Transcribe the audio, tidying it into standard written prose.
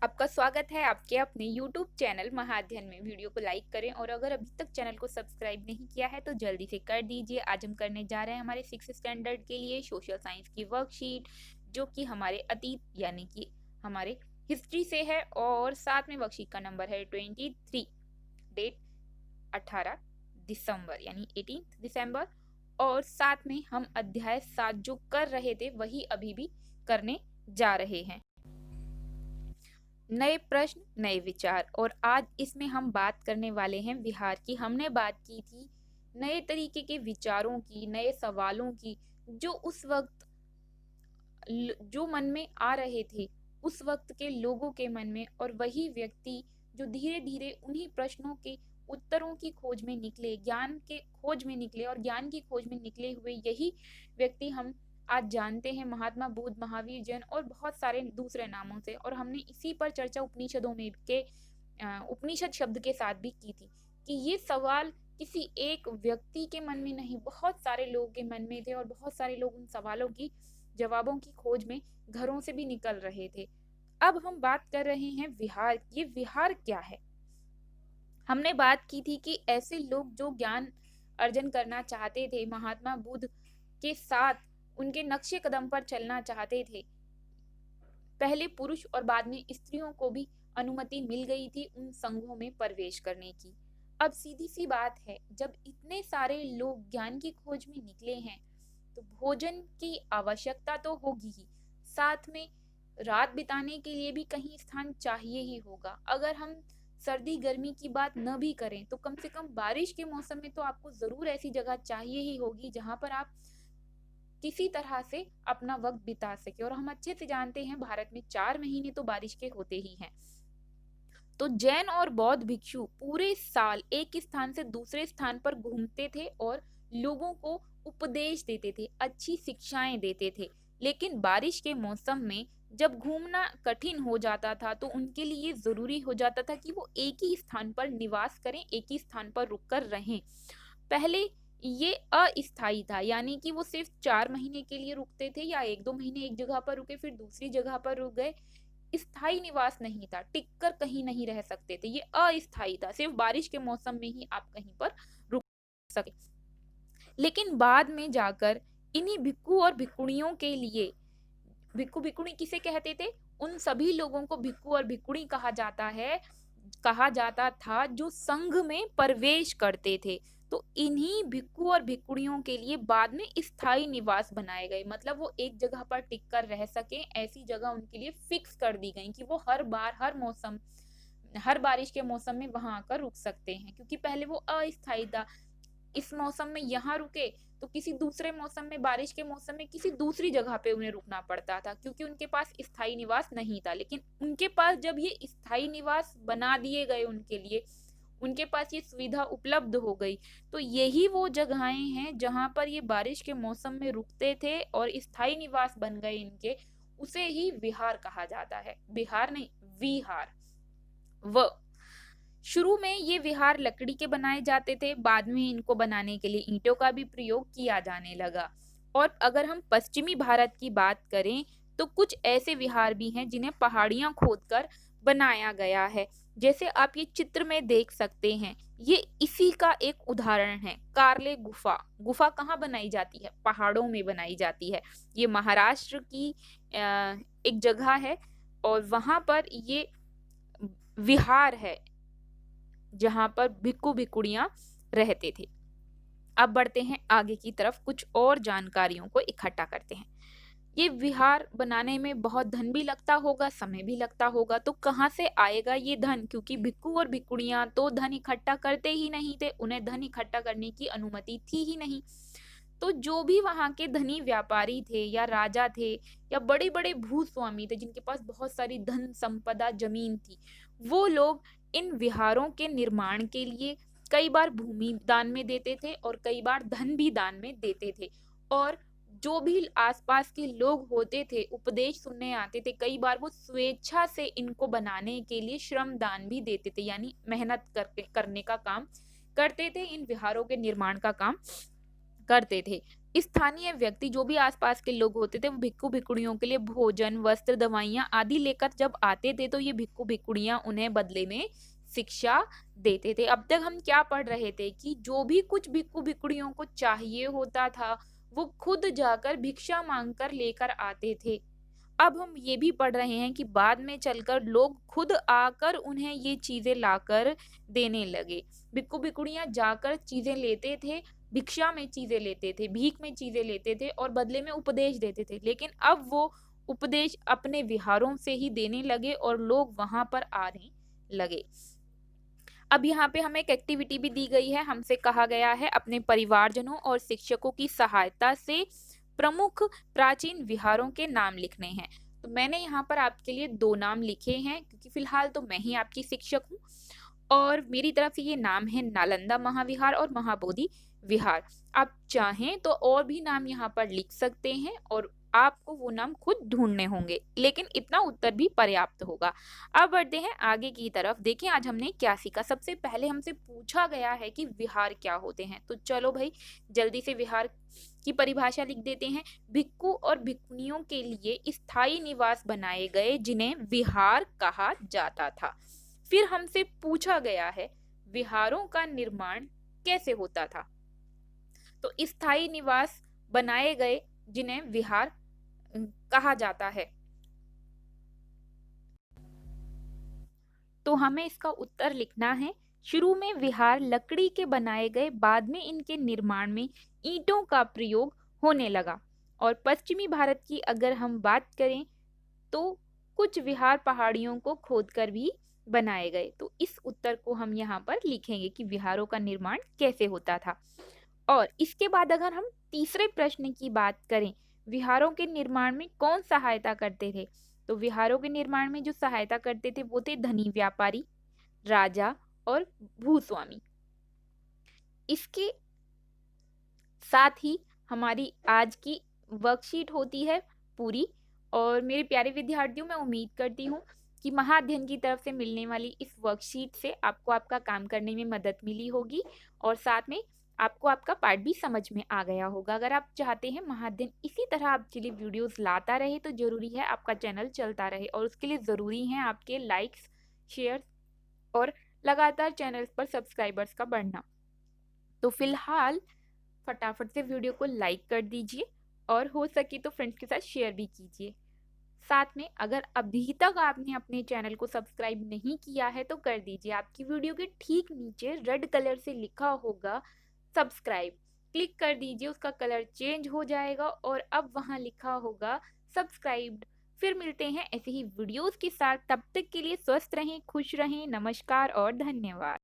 आपका स्वागत है आपके अपने YouTube चैनल महाअध्ययन में। वीडियो को लाइक करें और अगर अभी तक चैनल को सब्सक्राइब नहीं किया है तो जल्दी से कर दीजिए। आज हम करने जा रहे हैं हमारे 6th स्टैंडर्ड के लिए सोशल साइंस की वर्कशीट, जो कि हमारे अतीत यानी कि हमारे हिस्ट्री से है और साथ में वर्कशीट का नंबर है 23, डेट 18 दिसंबर यानी 18 दिसंबर। और साथ में हम अध्याय 7 जो कर रहे थे वही अभी भी करने जा रहे हैं। नए प्रश्न नए विचार, और आज इसमें हम बात करने वाले हैं विहार की। हमने बात की थी नए तरीके के विचारों की, नए सवालों की, जो उस वक्त जो मन में आ रहे थे उस वक्त के लोगों के मन में, और वही व्यक्ति जो धीरे धीरे उन्हीं प्रश्नों के उत्तरों की खोज में निकले, ज्ञान के खोज में निकले और ज्ञान की खोज में निकले हुए यही व्यक्ति हम आज जानते हैं महात्मा बुद्ध, महावीर जैन और बहुत सारे दूसरे नामों से। और हमने इसी पर चर्चा उपनिषदों में के उपनिषद शब्द के साथ भी की थी कि ये सवाल किसी एक व्यक्ति के मन में नहीं, बहुत सारे लोगों के मन में थे और बहुत सारे लोग उन सवालों की जवाबों की खोज में घरों से भी निकल रहे थे। अब हम बात कर रहे हैं विहार। ये विहार क्या है? हमने बात की थी कि ऐसे लोग जो ज्ञान अर्जन करना चाहते थे, महात्मा बुद्ध के साथ उनके नक्शे कदम पर चलना चाहते थे, पहले पुरुष और बाद में स्त्रियों को भी अनुमति मिल गई थी उन संघों में प्रवेश करने की। अब सीधी सी बात है, जब इतने सारे लोग ज्ञान की खोज में निकले हैं तो भोजन की आवश्यकता तो होगी ही, साथ में रात बिताने के लिए भी कहीं स्थान चाहिए ही होगा। अगर हम सर्दी गर्मी की बात न भी करें तो कम से कम बारिश के मौसम में तो आपको जरूर ऐसी जगह चाहिए ही होगी जहां पर आप किसी तरह से अपना वक्त बिता सके। और हम अच्छे से जानते हैं भारत में 4 महीने तो बारिश के होते ही हैं। तो जैन और बौद्ध भिक्षु पूरे साल एक स्थान से दूसरे स्थान पर घूमते थे और लोगों को उपदेश देते थे, अच्छी शिक्षाएं देते थे। लेकिन बारिश के मौसम में जब घूमना कठिन हो जाता था तो उनके लिए जरूरी हो जाता था कि वो एक ही स्थान पर निवास करें, एक ही स्थान पर रुककर रहें। पहले ये अस्थायी था, यानी कि वो सिर्फ 4 महीने के लिए रुकते थे या 1-2 महीने एक जगह पर रुके फिर दूसरी जगह पर रुक गए। स्थायी निवास नहीं था, टिककर कहीं नहीं रह सकते थे, ये अस्थायी था, सिर्फ बारिश के मौसम में ही आप कहीं पर रुक सके। लेकिन बाद में जाकर इन्हीं भिक्खु और भिक्खुणियों के लिए, भिक्खु भिक्खुणी किसे कहते थे? उन सभी लोगों को भिक्खु और भिक्खुणी कहा जाता है, कहा जाता था जो संघ में प्रवेश करते थे। तो इन्हीं भिक्खु और भिक्खुणियों के लिए बाद में स्थायी निवास बनाए गए, मतलब वो एक जगह पर टिक कर रह सके, ऐसी जगह उनके लिए फिक्स कर दी गई कि वो हर बार हर मौसम, हर बारिश के मौसम में वहां आकर रुक सकते हैं। क्योंकि पहले वो अस्थायी था, इस मौसम में यहाँ रुके तो किसी दूसरे मौसम में, बारिश के मौसम में किसी दूसरी जगह पे उन्हें रुकना पड़ता था, क्योंकि उनके पास स्थायी निवास नहीं था। लेकिन उनके पास जब ये स्थायी निवास बना दिए गए उनके लिए, उनके पास ये सुविधा उपलब्ध हो गई, तो यही वो जगहें हैं जहां पर ये बारिश के मौसम में रुकते थे और स्थायी निवास बन गए इनके, उसे ही विहार कहा जाता है। बिहार नहीं, विहार। व शुरू में ये विहार लकड़ी के बनाए जाते थे, बाद में इनको बनाने के लिए ईंटों का भी प्रयोग किया जाने लगा। और अगर हम पश्चिमी भारत की बात करें तो कुछ ऐसे विहार भी हैं जिन्हें पहाड़ियां खोदकर बनाया गया है, जैसे आप ये चित्र में देख सकते हैं। ये इसी का एक उदाहरण है। कार्ले गुफा, गुफा कहाँ बनाई जाती है? पहाड़ों में बनाई जाती है। ये महाराष्ट्र की एक जगह है और वहां पर ये विहार है जहां पर भिक्खु भिक्खुड़ियां रहते थे। अब बढ़ते हैं आगे की तरफ, कुछ और जानकारियों को इकट्ठा करते हैं। ये विहार बनाने में बहुत धन भी लगता होगा, समय भी लगता होगा, तो कहाँ से आएगा ये धन? क्योंकि भिक्खु और भिक्खुड़ियां तो धन इकट्ठा करते ही नहीं थे, उन्हें धन इकट्ठा करने की अनुमति थी ही नहीं। तो जो भी वहां के धनी व्यापारी थे या राजा थे या बड़े बड़े भूस्वामी थे जिनके पास बहुत सारी धन संपदा जमीन थी, वो लोग इन विहारों के निर्माण के लिए कई बार भूमि दान में देते थे और कई बार धन भी दान में देते थे। और जो भी आसपास के लोग होते थे उपदेश सुनने आते थे, कई बार वो स्वेच्छा से इनको बनाने के लिए श्रम दान भी देते थे, यानी मेहनत करने का काम करते थे, इन विहारों के निर्माण का काम करते थे। स्थानीय व्यक्ति जो भी आसपास के लोग होते थे वो भिक्खू भिक्खुड़ियों के लिए भोजन, वस्त्र, दवाइयाँ आदि लेकर जब आते थे तो ये भिक्खू भिक्खुड़ियाँ उन्हें बदले में शिक्षा देते थे। अब तक हम क्या पढ़ रहे थे कि जो भी कुछ भिक्खू भिक्खुड़ियों को चाहिए होता था, वो खुद जाकर भिक्षा माँग कर लेकर आते थे। अब हम ये भी पढ़ रहे हैं कि बाद में चलकर लोग खुद आकर उन्हें ये चीज़ें लाकर देने लगे। भिक्खू-भिक्खुड़ियाँ जाकर चीज़ें लेते थे, भिक्षा में चीज़ें लेते थे, भीख में चीज़ें लेते थे और बदले में उपदेश देते थे। लेकिन अब वो उपदेश अपने विहारों से ही देने लगे और लोग वहाँ पर आने लगे। अब यहाँ पे हमें एक एक्टिविटी भी दी गई है, हमसे कहा गया है अपने परिवारजनों और शिक्षकों की सहायता से प्रमुख प्राचीन विहारों के नाम लिखने हैं। तो मैंने यहाँ पर आपके लिए 2 नाम लिखे हैं क्योंकि फ़िलहाल तो मैं ही आपकी शिक्षक हूँ और मेरी तरफ से ये नाम है नालंदा महाविहार और महाबोधि विहार। आप चाहें तो और भी नाम यहाँ पर लिख सकते हैं और आपको वो नाम खुद ढूँढने होंगे, लेकिन इतना उत्तर भी पर्याप्त होगा। अब बढ़ते हैं आगे की तरफ। देखिए आज हमने क्या सीखा। सबसे पहले हमसे पूछा गया है कि विहार क्या होते हैं? तो चलो भई जल्दी से विहार की परिभाषा लिख देते हैं। भिक्खु और भिक्खुनियों के लिए स्थायी निवास बनाए गए जिन्हें विहार कहा जाता था। फिर हमसे पूछा गया है विहारों का निर्माण कैसे होता था? तो स्थायी निवास बनाए गए जिन्हें विहार कहा जाता है। तो हमें इसका उत्तर लिखना है। शुरू में विहार लकड़ी के बनाए गए, बाद में इनके निर्माण में ईंटों का प्रयोग होने लगा। और पश्चिमी भारत की अगर हम बात करें तो कुछ विहार पहाड़ियों को खोदकर भी बनाए गए। तो इस उत्तर को हम यहाँ पर लिखेंगे कि विहारों का निर्माण कैसे होता था। और इसके बाद अगर हम तीसरे प्रश्न की बात करें, विहारों के निर्माण में कौन सहायता करते थे? तो विहारों के निर्माण में जो सहायता करते थे वो थे धनी व्यापारी, राजा और भूस्वामी। इसके साथ ही हमारी आज की वर्कशीट होती है पूरी। और मेरे प्यारे विद्यार्थियों, मैं उम्मीद करती हूँ कि महाअध्ययन की तरफ से मिलने वाली इस वर्कशीट से आपको आपका काम करने में मदद मिली होगी और साथ में आपको आपका पार्ट भी समझ में आ गया होगा। अगर आप चाहते हैं महाअध्ययन इसी तरह आपके लिए वीडियोस लाता रहे तो ज़रूरी है आपका चैनल चलता रहे और उसके लिए ज़रूरी हैं आपके लाइक्स, शेयर्स और लगातार चैनल पर सब्सक्राइबर्स का बढ़ना। तो फिलहाल फटाफट से वीडियो को लाइक कर दीजिए और हो सके तो फ्रेंड्स के साथ शेयर भी कीजिए। साथ में अगर अभी तक आपने अपने चैनल को सब्सक्राइब नहीं किया है तो कर दीजिए। आपकी वीडियो के ठीक नीचे रेड कलर से लिखा होगा सब्सक्राइब, क्लिक कर दीजिए, उसका कलर चेंज हो जाएगा और अब वहाँ लिखा होगा सब्सक्राइब्ड। फिर मिलते हैं ऐसे ही वीडियोस के साथ, तब तक के लिए स्वस्थ रहें, खुश रहें, नमस्कार और धन्यवाद।